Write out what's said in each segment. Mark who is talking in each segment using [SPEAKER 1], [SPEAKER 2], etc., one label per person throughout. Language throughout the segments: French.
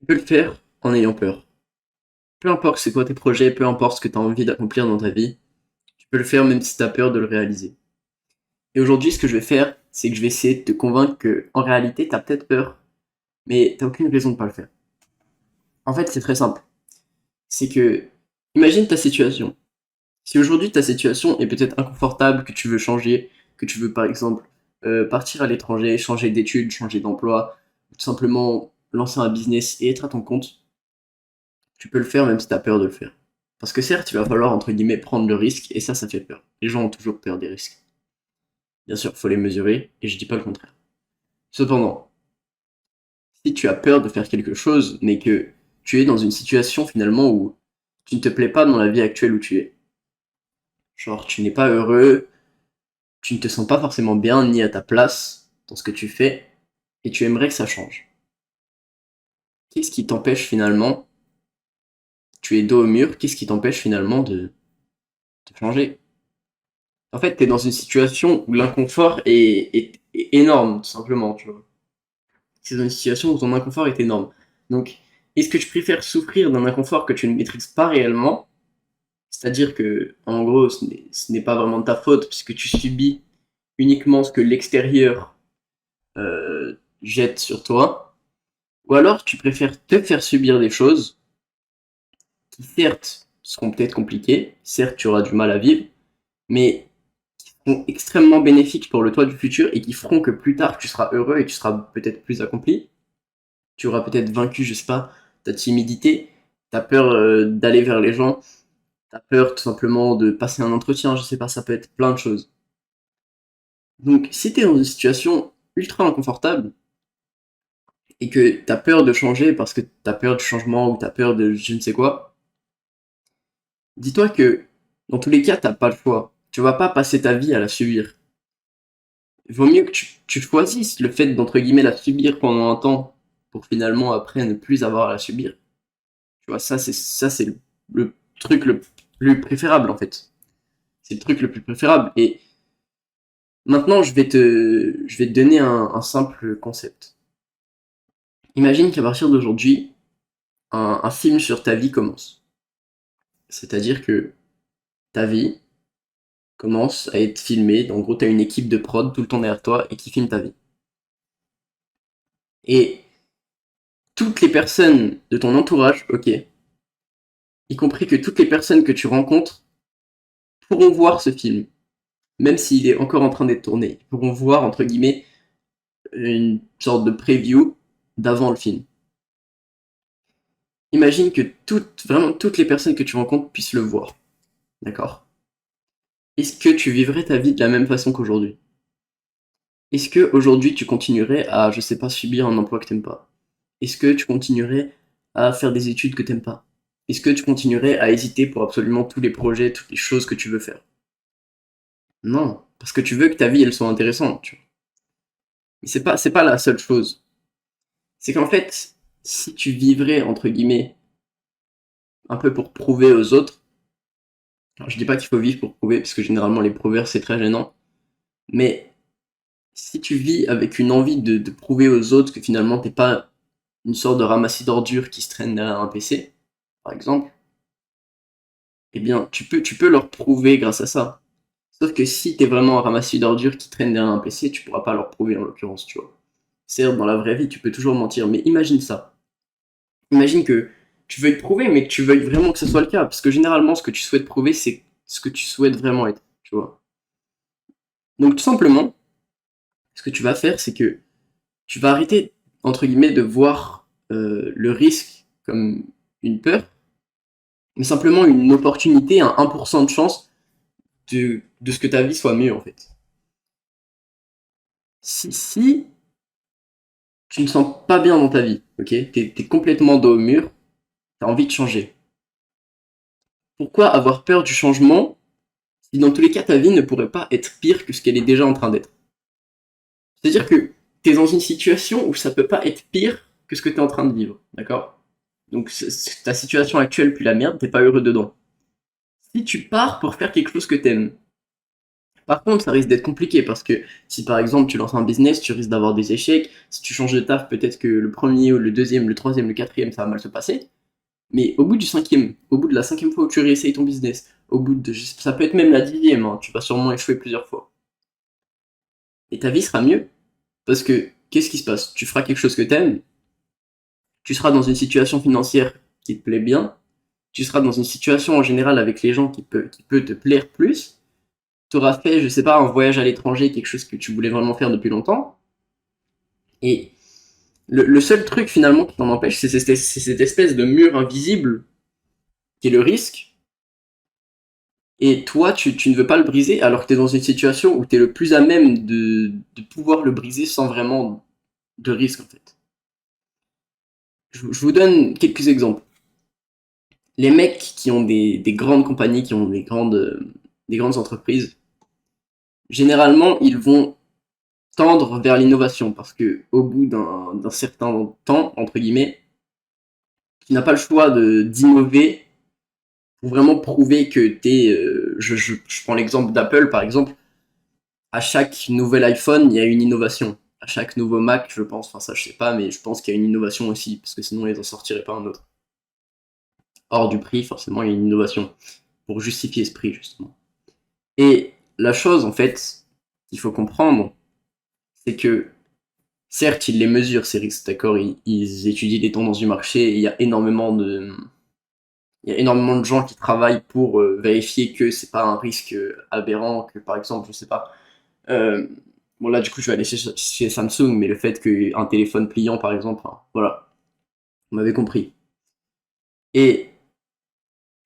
[SPEAKER 1] Tu peux le faire en ayant peur. Peu importe c'est quoi tes projets, peu importe ce que tu as envie d'accomplir dans ta vie, tu peux le faire même si tu as peur de le réaliser. Et aujourd'hui, ce que je vais faire, c'est que je vais essayer de te convaincre que, en réalité, tu as peut-être peur, mais tu n'as aucune raison de ne pas le faire. En fait, c'est très simple. C'est que, imagine ta situation. Si aujourd'hui ta situation est peut-être inconfortable, que tu veux changer, que tu veux par exemple partir à l'étranger, changer d'études, changer d'emploi, ou tout simplement lancer un business et être à ton compte, tu peux le faire même si tu as peur de le faire. Parce que certes, il va falloir entre guillemets prendre le risque, et ça fait peur. Les gens ont toujours peur des risques. Bien sûr, il faut les mesurer, et je dis pas le contraire. Cependant, si tu as peur de faire quelque chose, mais que tu es dans une situation finalement où tu ne te plais pas dans la vie actuelle où tu es, genre tu n'es pas heureux, tu ne te sens pas forcément bien ni à ta place dans ce que tu fais, et tu aimerais que ça change. Qu'est-ce qui t'empêche finalement, tu es dos au mur, qu'est-ce qui t'empêche finalement de changer? En fait, tu es dans une situation où l'inconfort est énorme, tout simplement, tu vois. C'est dans une situation où ton inconfort est énorme. Donc, est-ce que tu préfères souffrir d'un inconfort que tu ne maîtrises pas réellement, c'est-à-dire que, en gros, ce n'est pas vraiment de ta faute, puisque tu subis uniquement ce que l'extérieur jette sur toi, ou alors tu préfères te faire subir des choses qui certes seront peut-être compliquées, certes tu auras du mal à vivre, mais qui seront extrêmement bénéfiques pour le toi du futur et qui feront que plus tard tu seras heureux et tu seras peut-être plus accompli. Tu auras peut-être vaincu, je sais pas, ta timidité, ta peur d'aller vers les gens, ta peur tout simplement de passer un entretien, je sais pas, ça peut être plein de choses. Donc si tu es dans une situation ultra inconfortable et que tu as peur de changer parce que tu as peur du changement ou tu as peur de je ne sais quoi, dis-toi que dans tous les cas, t'as pas le choix. Tu vas pas passer ta vie à la subir. Il vaut mieux que tu choisisses le fait d'entre guillemets la subir pendant un temps pour finalement après ne plus avoir à la subir. Tu vois, ça c'est le truc le plus préférable en fait. C'est le truc le plus préférable. Et maintenant, je vais te donner un simple concept. Imagine qu'à partir d'aujourd'hui, un film sur ta vie commence. C'est-à-dire que ta vie, commence à être filmé. En gros, tu as une équipe de prod tout le temps derrière toi et qui filme ta vie. Et toutes les personnes de ton entourage, ok, y compris que toutes les personnes que tu rencontres, pourront voir ce film, même s'il est encore en train d'être tourné. Ils pourront voir, entre guillemets, une sorte de preview d'avant le film. Imagine que vraiment toutes les personnes que tu rencontres puissent le voir. D'accord? Est-ce que tu vivrais ta vie de la même façon qu'aujourd'hui? Est-ce que aujourd'hui tu continuerais à, je sais pas, subir un emploi que t'aimes pas? Est-ce que tu continuerais à faire des études que t'aimes pas? Est-ce que tu continuerais à hésiter pour absolument tous les projets, toutes les choses que tu veux faire? Non, parce que tu veux que ta vie elle soit intéressante, tu vois. Mais c'est pas la seule chose. C'est qu'en fait, si tu vivrais entre guillemets un peu pour prouver aux autres, alors je dis pas qu'il faut vivre pour prouver, parce que généralement les prouveurs c'est très gênant, mais si tu vis avec une envie de prouver aux autres que finalement t'es pas une sorte de ramassis d'ordures qui se traîne derrière un PC, par exemple, eh bien, tu peux leur prouver grâce à ça. Sauf que si t'es vraiment un ramassis d'ordures qui traîne derrière un PC, tu pourras pas leur prouver en l'occurrence, tu vois. Certes, dans la vraie vie, tu peux toujours mentir, mais imagine ça. Imagine que tu veuilles prouver, mais que tu veuilles vraiment que ce soit le cas. Parce que généralement, ce que tu souhaites prouver, c'est ce que tu souhaites vraiment être, tu vois. Donc, tout simplement, ce que tu vas faire, c'est que tu vas arrêter, entre guillemets, de voir le risque comme une peur, mais simplement une opportunité, un 1% de chance de ce que ta vie soit mieux, en fait. Si tu ne sens pas bien dans ta vie, ok, t'es complètement dos au mur, t'as envie de changer. Pourquoi avoir peur du changement si dans tous les cas ta vie ne pourrait pas être pire que ce qu'elle est déjà en train d'être? C'est-à-dire que t'es dans une situation où ça peut pas être pire que ce que t'es en train de vivre, d'accord? Donc ta situation actuelle pue la merde, t'es pas heureux dedans. Si tu pars pour faire quelque chose que t'aimes, Par contre, ça risque d'être compliqué parce que si par exemple tu lances un business, tu risques d'avoir des échecs. Si tu changes de taf, peut-être que le premier ou le deuxième, le troisième, le quatrième, ça va mal se passer. Mais au bout du cinquième, au bout de la cinquième fois où tu réessayes ton business, au bout de, ça peut être même la dixième, hein, tu vas sûrement échouer plusieurs fois. Et ta vie sera mieux. Parce que, qu'est-ce qui se passe? Tu feras quelque chose que t'aimes, tu seras dans une situation financière qui te plaît bien, tu seras dans une situation en général avec les gens qui peut te plaire plus, tu auras fait, je sais pas, un voyage à l'étranger, quelque chose que tu voulais vraiment faire depuis longtemps, et le seul truc finalement qui t'en empêche, c'est cette espèce de mur invisible qui est le risque, et toi, tu ne veux pas le briser alors que tu es dans une situation où tu es le plus à même de pouvoir le briser sans vraiment de risque en fait. Je vous donne quelques exemples. Les mecs qui ont des grandes compagnies, qui ont des grandes entreprises, généralement, ils vont tendre vers l'innovation parce que au bout d'un certain temps, entre guillemets, tu n'as pas le choix d'innover pour vraiment prouver que t'es. Je prends l'exemple d'Apple, par exemple. À chaque nouvel iPhone, il y a une innovation. À chaque nouveau Mac, je pense, enfin ça je sais pas, mais je pense qu'il y a une innovation aussi, parce que sinon ils en sortiraient pas un autre. Hors du prix, forcément, il y a une innovation pour justifier ce prix, justement. Et la chose, en fait, qu'il faut comprendre, c'est que, certes, ils les mesurent, ces risques, d'accord, ils étudient les tendances du marché, et il y a énormément de gens qui travaillent pour vérifier que c'est pas un risque aberrant, que par exemple, je sais pas, euh, bon là du coup je vais aller chez Samsung, mais le fait qu'un téléphone pliant par exemple, enfin, voilà, vous m'avez compris. Et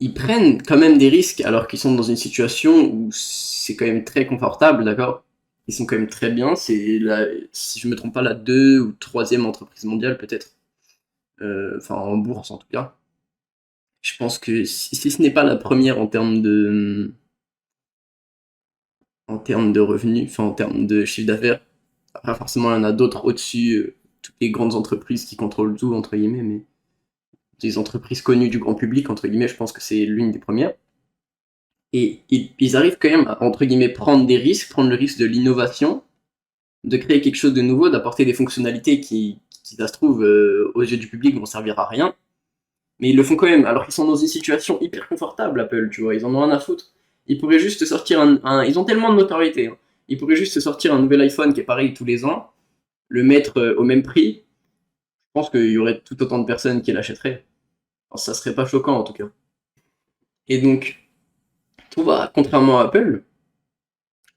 [SPEAKER 1] ils prennent quand même des risques alors qu'ils sont dans une situation où c'est quand même très confortable, d'accord. Ils sont quand même très bien. C'est la, si je me trompe pas, la deux ou troisième entreprise mondiale peut-être. Enfin en bourse en tout cas. Je pense que si ce n'est pas la première en termes de revenus, enfin en termes de chiffre d'affaires. Après forcément il y en a d'autres au-dessus, toutes les grandes entreprises qui contrôlent tout entre guillemets, mais des entreprises connues du grand public entre guillemets, je pense que c'est l'une des premières. Et ils arrivent quand même à, entre guillemets, prendre des risques, prendre le risque de l'innovation, de créer quelque chose de nouveau, d'apporter des fonctionnalités qui ça se trouve, aux yeux du public, vont servir à rien. Mais ils le font quand même, alors qu'ils sont dans une situation hyper confortable, Apple, tu vois, ils en ont rien à foutre. Ils pourraient juste sortir ils ont tellement de notoriété, hein. Ils pourraient juste sortir un nouvel iPhone qui est pareil tous les ans, le mettre au même prix. Je pense qu'il y aurait tout autant de personnes qui l'achèteraient. Alors, ça serait pas choquant en tout cas. Et donc, toi, contrairement à Apple,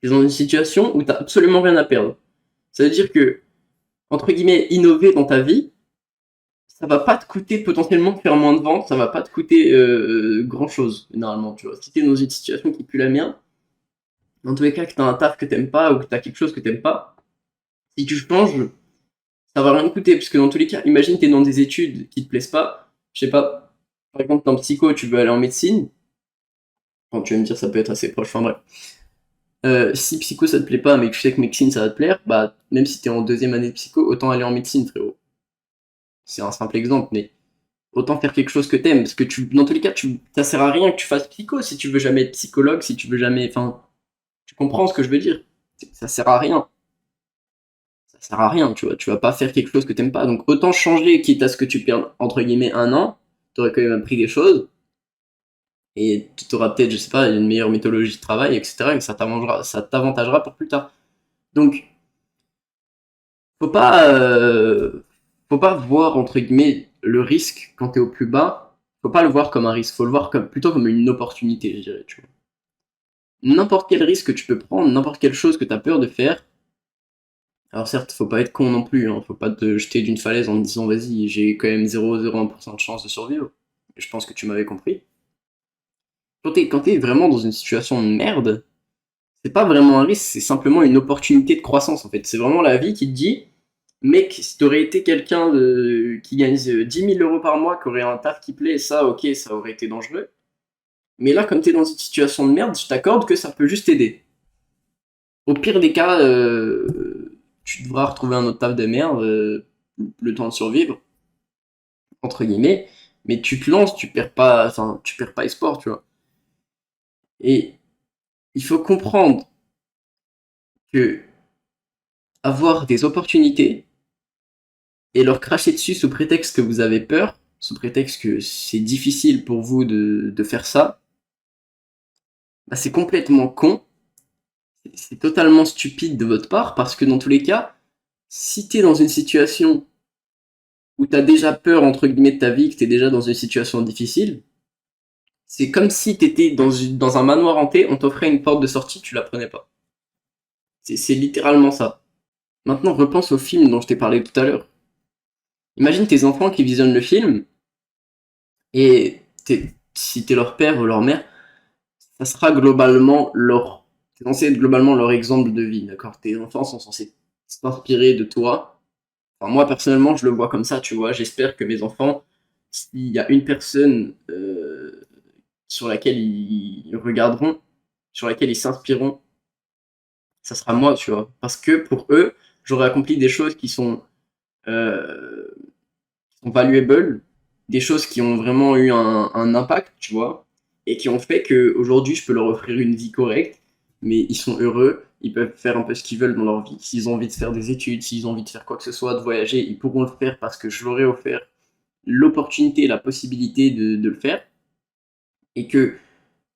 [SPEAKER 1] ils sont dans une situation où t'as absolument rien à perdre. Ça veut dire que, entre guillemets, innover dans ta vie, ça va pas te coûter potentiellement de faire moins de ventes, ça va pas te coûter grand chose, généralement, tu vois. Si t'es dans une situation qui pue la merde, dans tous les cas que t'as un taf que t'aimes pas ou que t'as quelque chose que t'aimes pas, si tu changes, ça va rien te coûter, parce que dans tous les cas, imagine t'es dans des études qui te plaisent pas, je sais pas, par exemple, dans psycho, tu veux aller en médecine, quand tu vas me dire ça peut être assez proche, enfin bref. Si psycho ça te plaît pas, mais que tu sais que médecine ça va te plaire, bah même si t'es en deuxième année de psycho, autant aller en médecine, frérot. C'est un simple exemple, mais autant faire quelque chose que t'aimes, parce que dans tous les cas, ça sert à rien que tu fasses psycho si tu veux jamais être psychologue, si tu veux jamais, enfin, tu comprends ce que je veux dire. Ça sert à rien. Ça sert à rien, tu vois. Tu vas pas faire quelque chose que t'aimes pas, donc autant changer, quitte à ce que tu perdes entre guillemets un an, t'aurais quand même appris des choses, et tu auras peut-être, je sais pas, une meilleure méthodologie de travail, etc., et ça t'avantagera pour plus tard. Donc, faut pas, faut pas voir entre guillemets le risque quand t'es au plus bas. Faut pas le voir comme un risque, faut le voir comme plutôt comme une opportunité, je dirais. Tu vois. N'importe quel risque que tu peux prendre, n'importe quelle chose que t'as peur de faire. Alors certes, faut pas être con non plus, hein, faut pas te jeter d'une falaise en te disant vas-y, j'ai quand même 0,01% de chance de survivre. Je pense que tu m'avais compris. Quand t'es vraiment dans une situation de merde, c'est pas vraiment un risque, c'est simplement une opportunité de croissance en fait. C'est vraiment la vie qui te dit mec, si t'aurais été quelqu'un qui gagne 10 000 euros par mois, qui aurait un taf qui plaît, ça, ok, ça aurait été dangereux. Mais là, comme t'es dans une situation de merde, je t'accorde que ça peut juste t'aider. Au pire des cas, tu devras retrouver un autre taf de merde, le temps de survivre, entre guillemets. Mais tu te lances, tu perds pas espoir, tu vois. Et il faut comprendre. que avoir des opportunités et leur cracher dessus sous prétexte que vous avez peur, sous prétexte que c'est difficile pour vous de faire ça, bah c'est complètement con, c'est totalement stupide de votre part, parce que dans tous les cas, si t'es dans une situation où t'as déjà peur, entre guillemets, de ta vie, que t'es déjà dans une situation difficile, c'est comme si t'étais dans un manoir hanté, on t'offrait une porte de sortie, tu la prenais pas. C'est littéralement ça. Maintenant, repense au film dont je t'ai parlé tout à l'heure. Imagine tes enfants qui visionnent le film, et si t'es leur père ou leur mère, ça sera globalement c'est censé être globalement leur exemple de vie, d'accord? Tes enfants sont censés s'inspirer de toi. Enfin, moi, personnellement, je le vois comme ça, tu vois. J'espère que mes enfants, s'il y a une personne sur laquelle ils regarderont, sur laquelle ils s'inspireront, ça sera moi, tu vois. Parce que pour eux, j'aurais accompli des choses euh, qui sont valuable, des choses qui ont vraiment eu un impact, tu vois, et qui ont fait qu'aujourd'hui, je peux leur offrir une vie correcte, mais ils sont heureux, ils peuvent faire un peu ce qu'ils veulent dans leur vie. S'ils ont envie de faire des études, s'ils ont envie de faire quoi que ce soit, de voyager, ils pourront le faire parce que je leur ai offert l'opportunité, la possibilité de le faire, et que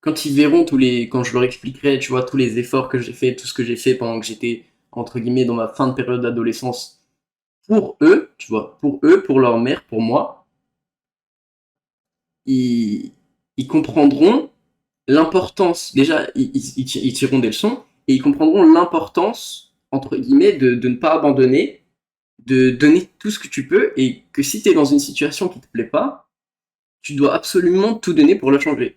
[SPEAKER 1] quand ils verront quand je leur expliquerai, tu vois, tous les efforts que j'ai fait, tout ce que j'ai fait pendant que j'étais, entre guillemets, dans ma fin de période d'adolescence, pour eux, tu vois, pour eux, pour leur mère, pour moi, ils, ils comprendront l'importance, déjà, ils tireront des leçons, et ils comprendront l'importance, entre guillemets, de ne pas abandonner, de donner tout ce que tu peux, et que si tu es dans une situation qui te plaît pas, tu dois absolument tout donner pour la changer.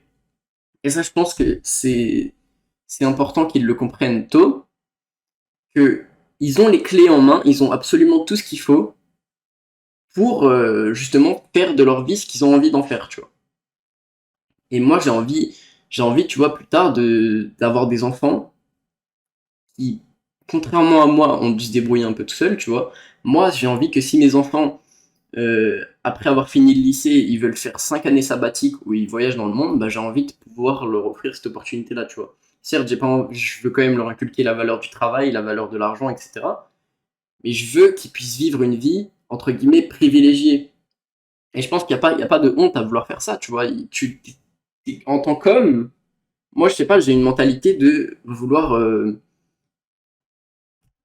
[SPEAKER 1] Et ça, je pense que c'est important qu'ils le comprennent tôt, que ils ont les clés en main, ils ont absolument tout ce qu'il faut pour justement faire de leur vie ce qu'ils ont envie d'en faire, tu vois. Et moi, j'ai envie, tu vois, plus tard d'avoir des enfants qui, contrairement à moi, ont dû se débrouiller un peu tout seul, tu vois. Moi, j'ai envie que si mes enfants, après avoir fini le lycée, ils veulent faire 5 années sabbatiques où ils voyagent dans le monde, bah, j'ai envie de pouvoir leur offrir cette opportunité-là, tu vois. Certes, je veux quand même leur inculquer la valeur du travail, la valeur de l'argent, etc. Mais je veux qu'ils puissent vivre une vie, entre guillemets, privilégiée. Et je pense qu'il y a pas de honte à vouloir faire ça, tu vois. En tant qu'homme, moi, je sais pas, j'ai une mentalité de vouloir.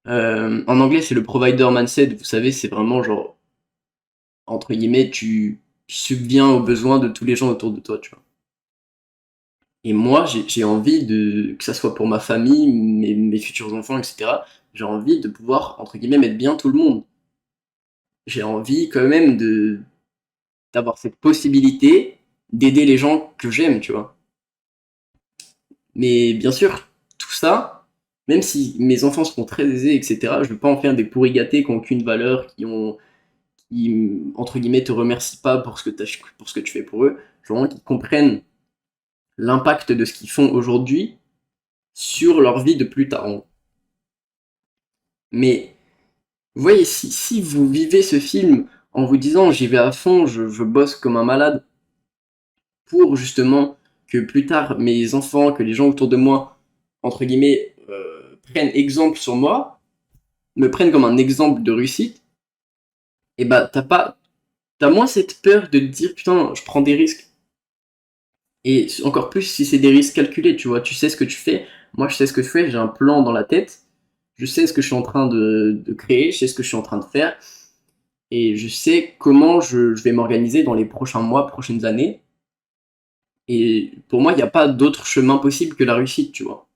[SPEAKER 1] En anglais, c'est le provider mindset. Vous savez, c'est vraiment genre, entre guillemets, tu subviens aux besoins de tous les gens autour de toi, tu vois. Et moi, j'ai envie que ça soit pour ma famille, mes futurs enfants, etc. J'ai envie de pouvoir, entre guillemets, mettre bien tout le monde. J'ai envie quand même d'avoir cette possibilité d'aider les gens que j'aime, tu vois. Mais bien sûr, tout ça, même si mes enfants seront très aisés, etc., je veux pas en faire des pourris gâtés qui n'ont aucune valeur, qui, entre guillemets, te remercient pas pour ce que tu fais pour eux. Je veux vraiment qu'ils comprennent l'impact de ce qu'ils font aujourd'hui sur leur vie de plus tard. Mais, vous voyez, si vous vivez ce film en vous disant j'y vais à fond, je bosse comme un malade pour justement que plus tard mes enfants, que les gens autour de moi, entre guillemets, prennent exemple sur moi, me prennent comme un exemple de réussite, et bah t'as moins cette peur de te dire putain, je prends des risques. Et encore plus si c'est des risques calculés, tu vois, tu sais ce que tu fais. Moi, je sais ce que je fais, j'ai un plan dans la tête, je sais ce que je suis en train de créer, je sais ce que je suis en train de faire, et je sais comment je vais m'organiser dans les prochains mois, prochaines années. Et pour moi, il n'y a pas d'autre chemin possible que la réussite, tu vois.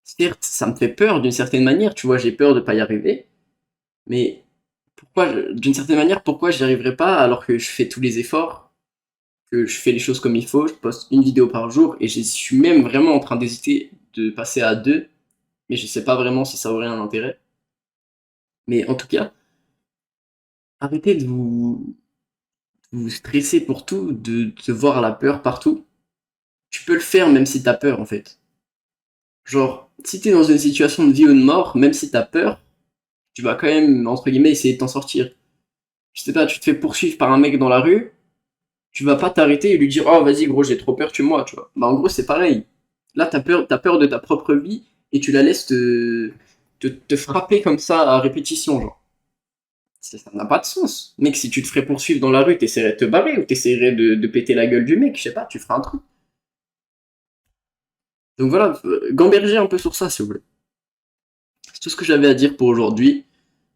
[SPEAKER 1] Certes, ça me fait peur d'une certaine manière, tu vois, j'ai peur de pas y arriver, mais d'une certaine manière, pourquoi j'y arriverai pas alors que je fais tous les efforts, que je fais les choses comme il faut, je poste une vidéo par jour et je suis même vraiment en train d'hésiter de passer à deux, mais je sais pas vraiment si ça aurait un intérêt. Mais en tout cas, arrêtez de vous stresser pour tout, de voir la peur partout. Tu peux le faire même si t'as peur en fait. Genre, si t'es dans une situation de vie ou de mort, même si t'as peur, tu vas quand même, entre guillemets, essayer de t'en sortir. Je sais pas, tu te fais poursuivre par un mec dans la rue, tu vas pas t'arrêter et lui dire oh vas-y gros j'ai trop peur tue-moi, tu vois. Bah en gros c'est pareil. Là t'as peur de ta propre vie et tu la laisses te te frapper comme ça à répétition, genre. Ça n'a pas de sens. Mec, si tu te ferais poursuivre dans la rue, t'essaierais de te barrer ou t'essaierais de péter la gueule du mec, je sais pas, tu ferais un truc. Donc voilà, gamberger un peu sur ça, s'il vous plaît. C'est tout ce que j'avais à dire pour aujourd'hui.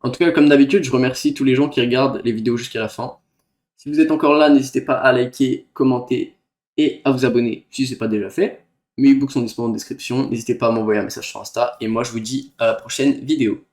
[SPEAKER 1] En tout cas, comme d'habitude, je remercie tous les gens qui regardent les vidéos jusqu'à la fin. Si vous êtes encore là, n'hésitez pas à liker, commenter et à vous abonner si ce n'est pas déjà fait. Mes e-books sont disponibles en description. N'hésitez pas à m'envoyer un message sur Insta. Et moi, je vous dis à la prochaine vidéo.